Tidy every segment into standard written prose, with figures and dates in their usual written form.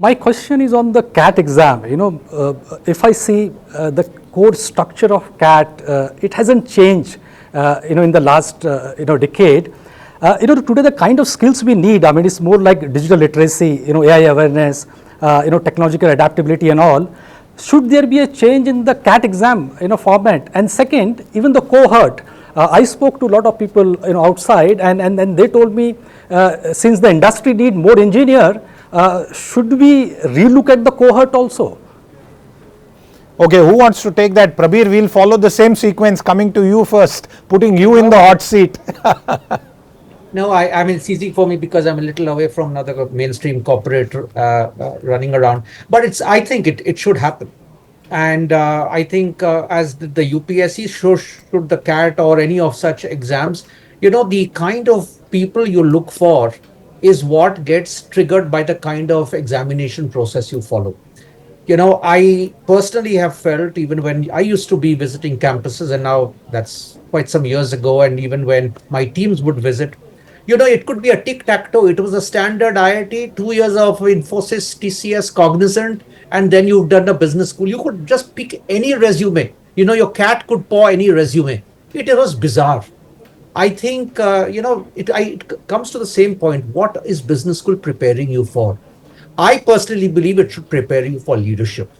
My question is on the CAT exam. If I see the core structure of CAT, it hasn't changed, in the last, decade. Today the kind of skills we need, I mean, it's more like digital literacy, AI awareness, technological adaptability and all. Should there be a change in the CAT exam, format? And second, even the cohort. I spoke to a lot of people, outside, and they told me, since the industry need more engineer, should we relook at the cohort also? Okay, who wants to take that? Prabir, we'll follow the same sequence, coming to you first, putting you in the hot seat. No, I mean, it's easy for me because I'm a little away from another mainstream corporate running around. But I think it should happen. And I think as the UPSC should the CAT or any of such exams, the kind of people you look for is what gets triggered by the kind of examination process you follow. I personally have felt, even when I used to be visiting campuses, and now that's quite some years ago, and even when my teams would visit, it could be a tic-tac-toe. It was a standard IIT, 2 years of Infosys, TCS, Cognizant, and then you've done a business school. You could just pick any resume. Your cat could paw any resume. It was bizarre. I think, it comes to the same point. What is business school preparing you for? I personally believe it should prepare you for leadership.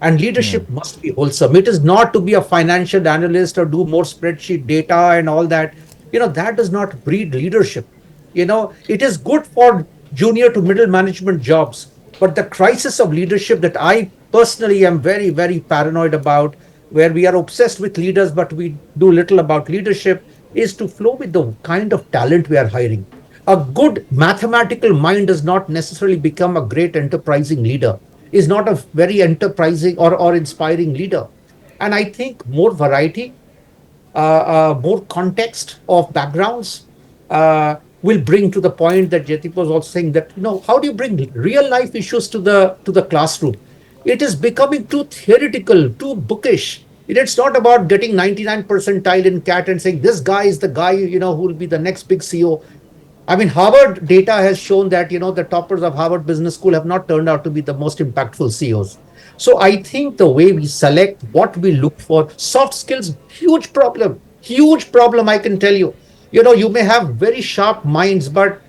And leadership must be wholesome. It is not to be a financial analyst or do more spreadsheet data and all that. That does not breed leadership. It is good for junior to middle management jobs. But the crisis of leadership that I personally am very, very paranoid about, where we are obsessed with leaders, but we do little about leadership, is to flow with the kind of talent we are hiring. A good mathematical mind does not necessarily become a great enterprising leader, is not a very enterprising or inspiring leader. And I think more variety, more context of backgrounds will bring to the point that Jaideep was also saying, that, how do you bring real life issues to the classroom? It is becoming too theoretical, too bookish. It's not about getting 99 percentile in CAT and saying this guy is the guy, who will be the next big CEO. I mean, Harvard data has shown that, the toppers of Harvard Business School have not turned out to be the most impactful CEOs. So I think the way we select, what we look for, soft skills, huge problem, I can tell you. You may have very sharp minds, but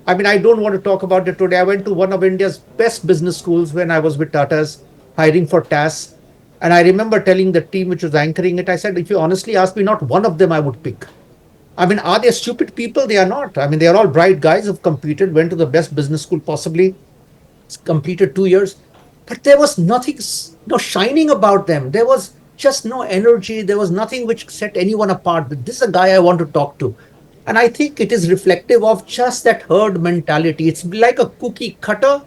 I mean, I don't want to talk about it today. I went to one of India's best business schools when I was with Tata's, hiring for TAS. And I remember telling the team which was anchoring it, I said, if you honestly ask me, not one of them I would pick. I mean, are they stupid people? They are not. I mean, they are all bright guys who've competed, went to the best business school possibly, completed 2 years. But there was nothing, no shining about them. There was just no energy. There was nothing which set anyone apart. This is a guy I want to talk to. And I think it is reflective of just that herd mentality. It's like a cookie cutter.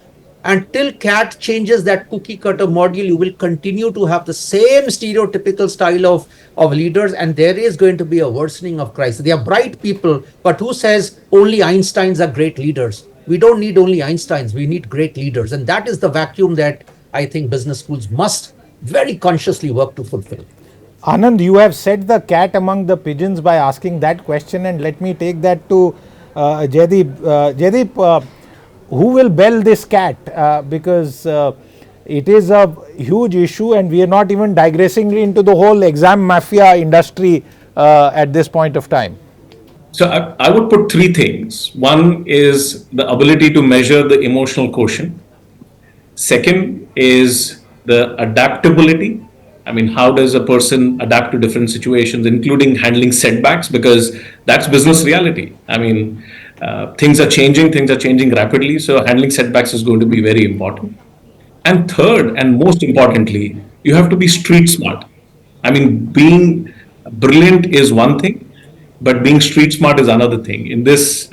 Until CAT changes that cookie cutter module, you will continue to have the same stereotypical style of leaders, and there is going to be a worsening of crisis. They are bright people, but who says only Einsteins are great leaders? We don't need only Einsteins, we need great leaders. And that is the vacuum that I think business schools must very consciously work to fulfill. Anand, you have set the cat among the pigeons by asking that question, and let me take that to Jaideep. Jaideep, who will bell this cat? Because it is a huge issue, and we are not even digressing into the whole exam mafia industry at this point of time. So I would put three things. One is the ability to measure the emotional quotient. Second is the adaptability. I mean, how does a person adapt to different situations, including handling setbacks? Because that's business reality. I mean, things are changing rapidly. So handling setbacks is going to be very important. And third, and most importantly, you have to be street smart. I mean, being brilliant is one thing, but being street smart is another thing. In this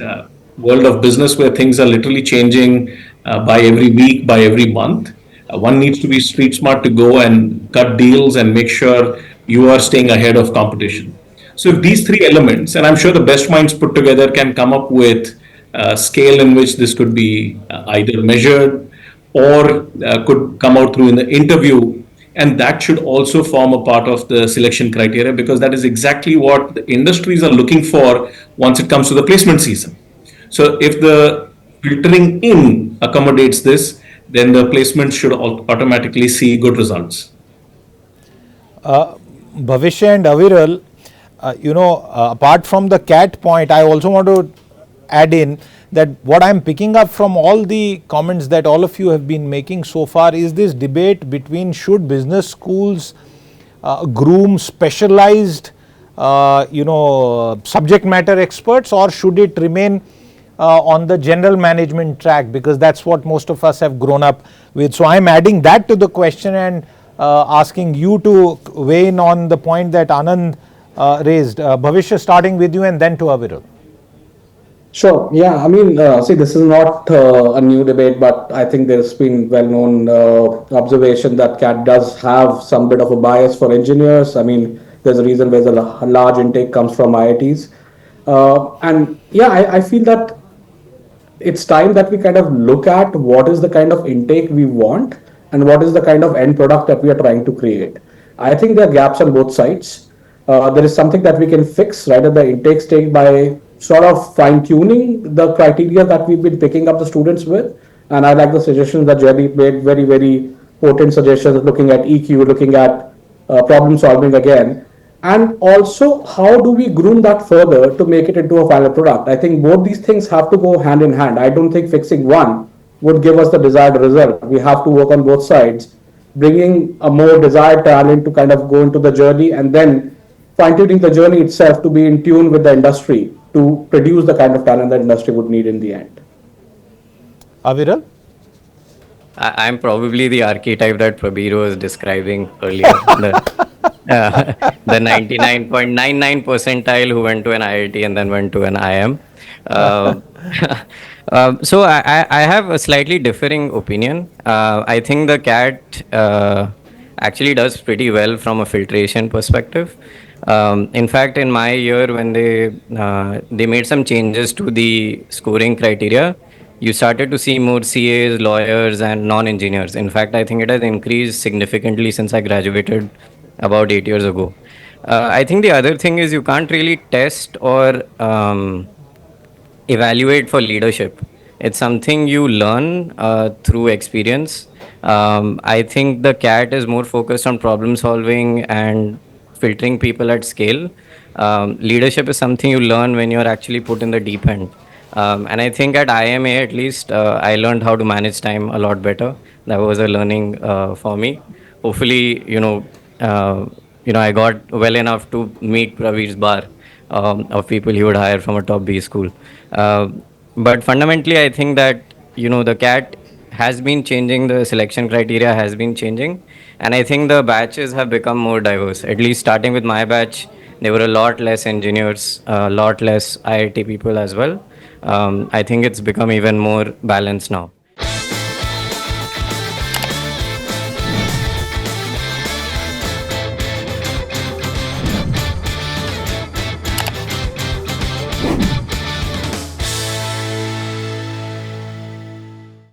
world of business where things are literally changing by every week, by every month, one needs to be street smart to go and cut deals and make sure you are staying ahead of competition. So if these three elements, and I'm sure the best minds put together can come up with a scale in which this could be either measured or could come out through in the interview, and that should also form a part of the selection criteria, because that is exactly what the industries are looking for once it comes to the placement season. So if the filtering in accommodates this, then the placement should automatically see good results. Bhavishya and Aviral, apart from the CAT point, I also want to add in that what I am picking up from all the comments that all of you have been making so far is this debate between should business schools groom specialized subject matter experts, or should it remain on the general management track, because that's what most of us have grown up with. So I'm adding that to the question and asking you to weigh in on the point that Anand raised. Bhavishya, starting with you and then to Aviral. Sure. Yeah. I mean, see, this is not a new debate, but I think there's been well-known observation that CAT does have some bit of a bias for engineers. I mean, there's a reason where a large intake comes from IITs. And yeah, I feel that it's time that we kind of look at what is the kind of intake we want and what is the kind of end product that we are trying to create. I think there are gaps on both sides. There is something that we can fix right at the intake stage by sort of fine-tuning the criteria that we've been picking up the students with. And I like the suggestions that Jaideep made, very, very potent suggestions, looking at EQ, looking at problem solving again. And also, how do we groom that further to make it into a final product? I think both these things have to go hand in hand. I don't think fixing one would give us the desired result. We have to work on both sides, bringing a more desired talent to kind of go into the journey, and then fine-tuning the journey itself to be in tune with the industry to produce the kind of talent that industry would need in the end. Aviral? I'm probably the archetype that Prabir was describing earlier. The 99.99 percentile who went to an IIT and then went to an IIM. So I have a slightly differing opinion. I think the CAT actually does pretty well from a filtration perspective. In fact, in my year, when they made some changes to the scoring criteria, you started to see more CAs, lawyers, and non-engineers. In fact, I think it has increased significantly since I graduated about 8 years ago. I think the other thing is you can't really test or evaluate for leadership. It's something you learn through experience. I think the CAT is more focused on problem solving and filtering people at scale. Leadership is something you learn when you're actually put in the deep end. And I think at IIMA, at least, I learned how to manage time a lot better. That was a learning for me. Hopefully, I got well enough to meet Prabir's bar of people he would hire from a top B school. But fundamentally, I think that, the CAT has been changing, the selection criteria has been changing. And I think the batches have become more diverse. At least starting with my batch, there were a lot less engineers, a lot less IIT people as well. I think it's become even more balanced now.